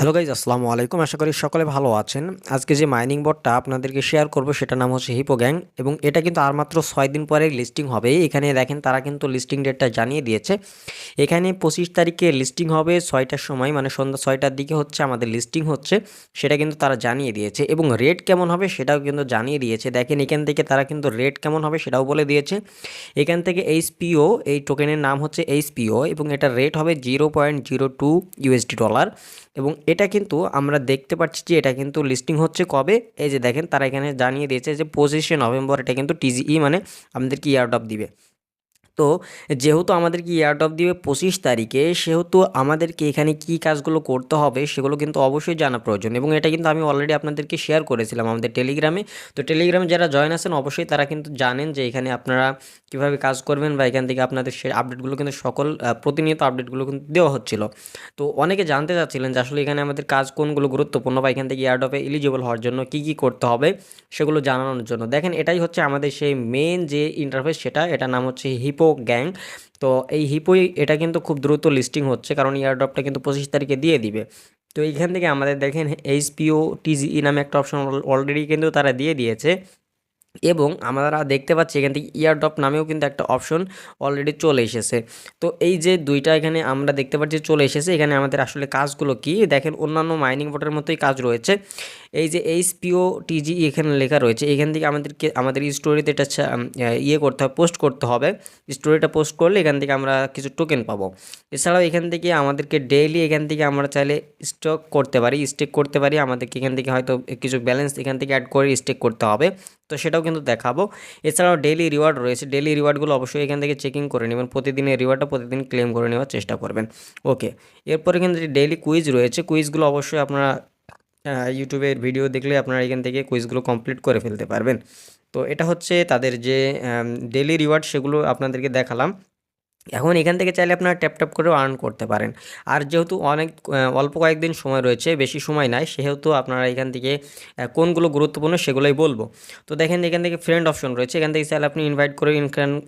Hello guys, আসসালামু আলাইকুম। আশা করি সকলে ভালো আছেন। আজকে যে মাইনিং বোর্ডটা আপনাদেরকে শেয়ার করব সেটার নাম হচ্ছে হিপো গ্যাং, এবং এটা কিন্তু আর মাত্র 6 দিন পরে লিস্টিং হবে। এখানে দেখেন তারা কিন্তু লিস্টিং ডেটটা জানিয়ে দিয়েছে। এখানে 25 তারিখে লিস্টিং হবে 6টার সময়, মানে সন্ধ্যা 6টার দিকে হচ্ছে আমাদের লিস্টিং হচ্ছে, সেটা কিন্তু তারা জানিয়ে দিয়েছে। এবং রেট কেমন হবে সেটাও কিন্তু জানিয়ে দিয়েছে। দেখেন এখান থেকে তারা কিন্তু রেট কেমন হবে সেটাও বলে দিয়েছে। এখান থেকে এইচপিও, এই টোকেনের নাম হচ্ছে এইচপিও, এবং এটার রেট হবে 0.02 ইউএসডি ডলার। এবং এটা কিন্তু আমরা দেখতে পাচ্ছি যে এটা কিন্তু লিস্টিং হচ্ছে কবে, এই যে দেখেন তারা এখানে জানিয়ে দিয়েছে যে 25শে নভেম্বর এটা কিন্তু টিজিই, মানে আমাদেরকে ইয়ারড্রপ দিবে। তো যেহেতু আমাদেরকে এয়ারড্রপ দিবে 25 তারিখে, সেহেতু আমাদেরকে এখানে কী কাজগুলো করতে হবে সেগুলো কিন্তু অবশ্যই জানা প্রয়োজন। এবং এটা কিন্তু আমি অলরেডি আপনাদেরকে শেয়ার করেছিলাম আমাদের টেলিগ্রামে। তো টেলিগ্রামে যারা জয়েন আছেন অবশ্যই তারা কিন্তু জানেন যে এখানে আপনারা কীভাবে কাজ করবেন, বা এখান থেকে আপনাদের সে আপডেটগুলো কিন্তু সকল প্রতিনিয়ত আপডেটগুলো কিন্তু দেওয়া হচ্ছিল। তো অনেকে জানতে চাচ্ছিলেন যে আসলে এখানে আমাদের কাজ কোনগুলো গুরুত্বপূর্ণ, বা এখান থেকে এয়ারড্রপে এলিজিবল হওয়ার জন্য কী কী করতে হবে সেগুলো জানানোর জন্য। দেখেন এটাই হচ্ছে আমাদের সেই মেন যে ইন্টারফেস, এটার নাম হচ্ছে হিপো গ্যাং। তো এই হিপোই এটা কিন্তু খুব দ্রুত লিস্টিং হচ্ছে, কারণ এয়ারড্রপটা কিন্তু 25 তারিখে দিয়ে দিবে। তো এইখান থেকে আমাদের দেখেন এইচপিও টিজিই নামে একটা অপশন অলরেডি কিন্তু তারা দিয়ে দিয়েছে। এবং আমরা দেখতে পাচ্ছি এখান থেকে ইয়ারড্রপ নামেও কিন্তু একটা অপশন অলরেডি চলে এসেছে। তো এই যে দুইটা এখানে আমরা দেখতে পাচ্ছি চলে এসেছে। এখানে আমাদের আসলে কাজগুলো কি দেখেন, অন্যান্য মাইনিং বোর্ডের মতোই কাজ রয়েছে। এই যে এইচপিও টিজিই এখানে লেখা রয়েছে, এখান থেকে আমাদেরকে আমাদের স্টোরিতে এটা ইয়ে করতে হবে, পোস্ট করতে হবে। স্টোরিটা পোস্ট করলে এখান থেকে আমরা কিছু টোকেন পাবো। এছাড়াও এখান থেকে আমাদেরকে ডেইলি এখান থেকে আমরা চাইলে স্টেক করতে পারি। আমাদেরকে এখান থেকে হয়তো কিছু ব্যালেন্স এখান থেকে অ্যাড করে স্টেক করতে হবে, তো সেটাও কিন্তু দেখাবো। এছাড়াও ডেইলি রিওয়ার্ড রয়েছে, ডেইলি রিওয়ার্ডগুলো অবশ্যই এখান থেকে চেকিং করে নেবেন। প্রতিদিনের রিওয়ার্ডটা প্রতিদিন ক্লেম করে নেওয়ার চেষ্টা করবেন। ওকে, এরপরে কিন্তু ডেইলি কুইজ রয়েছে, কুইজগুলো অবশ্যই আপনারা ইউটিউবের ভিডিও দেখলে আপনারা এখান থেকে কুইজগুলো কমপ্লিট করে ফেলতে পারবেন। তো এটা হচ্ছে তাদের যে ডেইলি রিওয়ার্ড, সেগুলো আপনাদেরকে দেখালাম। এখন এখান থেকে চাইলে আপনারা ট্যাপ করেও আর্ন করতে পারেন। আর যেহেতু অনেক অল্প কয়েকদিন সময় রয়েছে, বেশি সময় নাই, সেহেতু আপনারা এখান থেকে কোনগুলো গুরুত্বপূর্ণ সেগুলোই বলবো। তো দেখেন এখান থেকে ফ্রেন্ড অপশন রয়েছে, এখান থেকে চাইলে আপনি ইনভাইট করে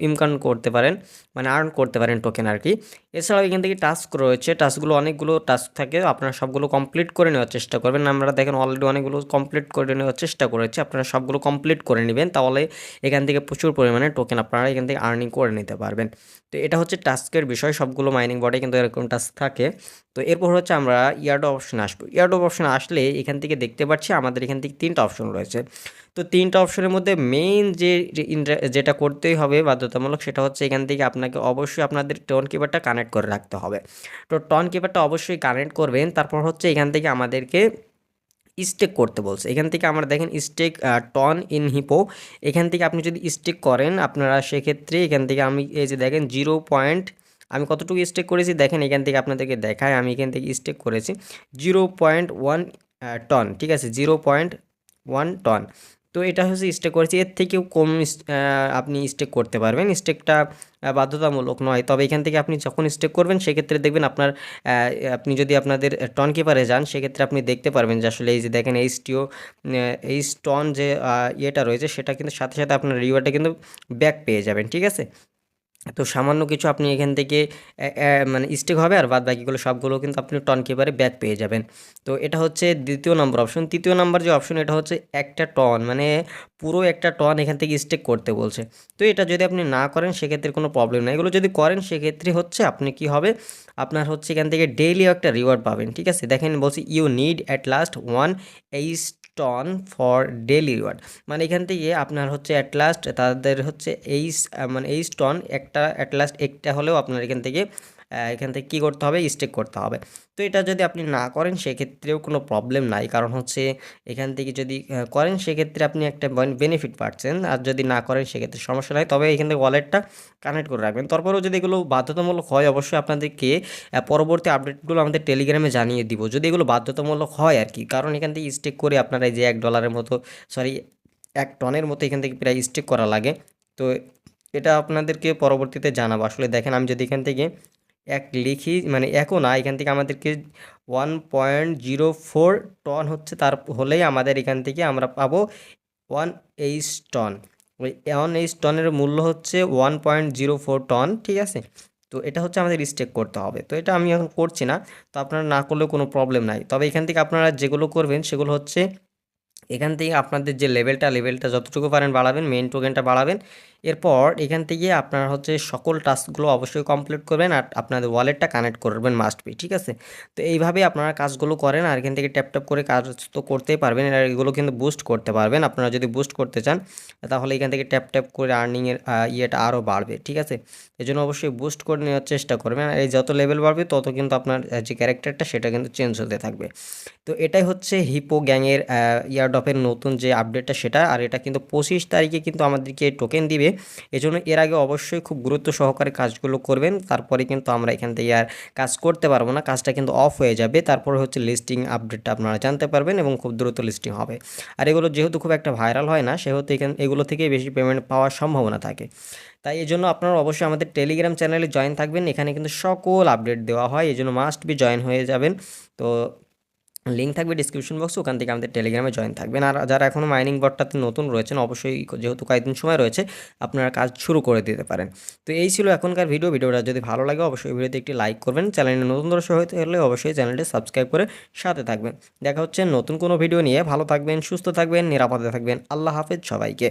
ইনকাম করতে পারেন, মানে আর্ন করতে পারেন টোকেন আর কি। এছাড়াও এখান থেকে টাস্ক রয়েছে, টাস্কগুলো অনেকগুলো টাস্ক থাকে, আপনারা সবগুলো কমপ্লিট করে নেওয়ার চেষ্টা করবেন। আমরা দেখেন অলরেডি অনেকগুলো কমপ্লিট করে নেওয়ার চেষ্টা করেছি, আপনারা সবগুলো কমপ্লিট করে নেবেন, তাহলে এখান থেকে প্রচুর পরিমাণে টোকেন আপনারা এখান থেকে আর্নিং করে নিতে পারবেন। তো এটা হচ্ছে টাস্কের বিষয়, সবগুলো মাইনিং বোর্ডে কিন্তু এরকম টাস্ক থাকে। তো এরপর হচ্ছে আমরা ইয়ারড্রপ অপশনে আসবো। ইয়ারড্রপ অপশনে আসলে এখান থেকে দেখতে পাচ্ছি আমাদের এখান থেকে 3টা অপশন রয়েছে। তো 3টা অপশনের মধ্যে মেইন যেটা করতেই হবে বাধ্যতামূলক, সেটা হচ্ছে এখান থেকে আপনাকে অবশ্যই আপনাদের টন কিপারটা কানেক্ট করে রাখতে হবে। তো টন কিপারটা অবশ্যই কানেক্ট করবেন। তারপর হচ্ছে এখান থেকে আমাদেরকে স্টেক করতে বলছে। এখান থেকে আমরা দেখেন স্টেক টন ইন হিপো, এখান থেকে আপনি যদি স্টেক করেন আপনারা, সেক্ষেত্রে এখান থেকে আমি এই যে দেখেন 0 পয়েন্ট, আমি কতটুকু স্টেক করেছি দেখেন, এখান থেকে আপনাদেরকে দেখায়। আমি এখান থেকে স্টেক করেছি 0.1 টন, ঠিক আছে, 0.1 টন। তো এটা হচ্ছে স্টেক করেছি, এর থেকেও কম আপনি স্টেক করতে পারবেন। স্টেকটা বাধ্যতামূলক নয়, তবে এখান থেকে আপনি যখন স্টেক করবেন সেক্ষেত্রে দেখবেন আপনার আপনি যদি আপনাদের টন কিপারে যান, সেক্ষেত্রে আপনি দেখতে পারবেন যে আসলে এই যে দেখেন এই স্টন যে ইয়েটা রয়েছে, সেটা কিন্তু সাথে সাথে আপনার রিওয়ার্ডটা কিন্তু ব্যাক পেয়ে যাবেন, ঠিক আছে। তো সামান্য কিছু আপনি এখান থেকে মানে স্টেক হবে, আর বাদ বাকিগুলো সবগুলো কিন্তু আপনি টন কিপারে ব্যাক পেয়ে যাবেন। তো এটা হচ্ছে দ্বিতীয় নম্বর অপশন। তৃতীয় নম্বর যে অপশন, এটা হচ্ছে একটা টন, মানে পুরো একটা টন এখান থেকে স্টেক করতে বলছে। তো এটা যদি আপনি না করেন সেক্ষেত্রে কোনো প্রবলেম নেই। এগুলো যদি করেন সেক্ষেত্রে হচ্ছে আপনি কি হবে, আপনার হচ্ছে এখান থেকে ডেইলি একটা রিওয়ার্ড পাবেন, ঠিক আছে। দেখেন বলছি you need at last 1 ton for daily reward, মানে এখান থেকে আপনার হচ্ছে অ্যাট লাস্ট তাদের হচ্ছে মানে স্টোন একটা অ্যাট লাস্ট একটা হলেও আপনার এখান থেকে কী করতে হবে, স্টেক করতে হবে। তো এটা যদি আপনি না করেন সেক্ষেত্রেও কোনো প্রবলেম নাই, কারণ হচ্ছে এখান থেকে যদি করেন সেক্ষেত্রে আপনি একটা বেনিফিট পাচ্ছেন, আর যদি না করেন সেক্ষেত্রে সমস্যা নাই। তবে এখান থেকে ওয়ালেটটা কানেক্ট করে রাখবেন। তারপরেও যদি এগুলো বাধ্যতামূলক হয়, অবশ্যই আপনাদেরকে পরবর্তী আপডেটগুলো আমাদের টেলিগ্রামে জানিয়ে দিব, যদি এগুলো বাধ্যতামূলক হয় আর কি। কারণ এখান থেকে স্টেক করে আপনারা এই যে $1 মতো, সরি 1 টনের মতো এখান থেকে প্রায় স্টেক করা লাগে। তো এটা আপনাদেরকে পরবর্তীতে জানাবো। আসলে দেখেন আমি যদি এখান থেকে এক লিখি, মানে একও না, এখান থেকে আমাদেরকে 1.04 টন হচ্ছে, তার হলেই আমাদের এখান থেকে আমরা পাবো 1 টন। ওই 1 টনের মূল্য হচ্ছে 1.04 টন, ঠিক আছে। তো এটা হচ্ছে আমাদের স্টেক করতে হবে। তো এটা আমি এখন করছি না। তো আপনারা না করলেও কোনো প্রবলেম নাই। তবে এখান থেকে আপনারা যেগুলো করবেন সেগুলো হচ্ছে এখান থেকে আপনাদের যে লেভেলটা যতটুকু পারেন বাড়াবেন, মেইন টোকেনটা বাড়াবেন। এরপর এখান থেকে আপনারা হচ্ছে সকল টাস্কগুলো অবশ্যই কমপ্লিট করবেন আর আপনাদের ওয়ালেটটা কানেক্ট করবেন মাস্ট বি, ঠিক আছে? তো এইভাবে আপনারা কাজগুলো করেন আর এখান থেকে ট্যাপ করে কাজ তো করতেই পারবেন। আর এগুলো কিন্তু বুস্ট করতে পারবেন। আপনারা যদি বুস্ট করতে চান তাহলে এখান থেকে ট্যাপ করে আর্নিংয়ের ইয়েটা আরও বাড়বে, ঠিক আছে? এজন্য অবশ্যই বুস্ট করে নেওয়ার চেষ্টা করবেন। আর এই যত লেভেল বাড়বে তত কিন্তু আপনার যে ক্যারেক্টারটা সেটা কিন্তু চেঞ্জ হতে থাকবে। তো এটাই হচ্ছে হিপো গ্যাংয়ের ইয়ারড্রপের নতুন যে আপডেটটা সেটা। আর এটা কিন্তু 25 তারিখে কিন্তু আমাদেরকে টোকেন দিবে। এজন্য এর আগে অবশ্যই খুব গুরুত্ব সহকারে কাজগুলো করবেন। তারপরে কিন্তু আমরা এখান থেকে আর কাজ করতে পারবো না, কাজটা কিন্তু অফ হয়ে যাবে। তারপরে হচ্ছে লিস্টিং আপডেটটা আপনারা জানতে পারবেন এবং খুব দ্রুত লিস্টিং হবে। আর এগুলো যেহেতু খুব একটা ভাইরাল হয় না সেহেতু এগুলো থেকেই বেশি পেমেন্ট পাওয়ার সম্ভাবনা থাকে। তাই এজন্য আপনারা অবশ্যই আমাদের টেলিগ্রাম চ্যানেলে জয়েন থাকবেন। এখানে কিন্তু সকল আপডেট দেওয়া হয়, এজন্য মাস্ট বি জয়েন হয়ে যাবেন। তো লিঙ্ক থাকবে ডিসক্রিপশন বক্সে, ওখান থেকে আমাদের টেলিগ্রামে জয়েন থাকবেন। আর যারা এখনও মাইনিং বটটাতে নতুন রয়েছেন অবশ্যই যেহেতু কয়েকদিন সময় রয়েছে আপনারা কাজ শুরু করে দিতে পারেন। তো এই ছিল এখনকার ভিডিওটা যদি ভালো লাগে অবশ্যই ভিডিওতে একটি লাইক করবেন। চ্যানেলে নতুন দর্শক হতে হলে অবশ্যই চ্যানেলটি সাবস্ক্রাইব করে সাথে থাকবেন। দেখা হচ্ছে নতুন কোনো ভিডিও নিয়ে। ভালো থাকবেন, সুস্থ থাকবেন, নিরাপদে থাকবেন। আল্লাহ হাফেজ সবাইকে।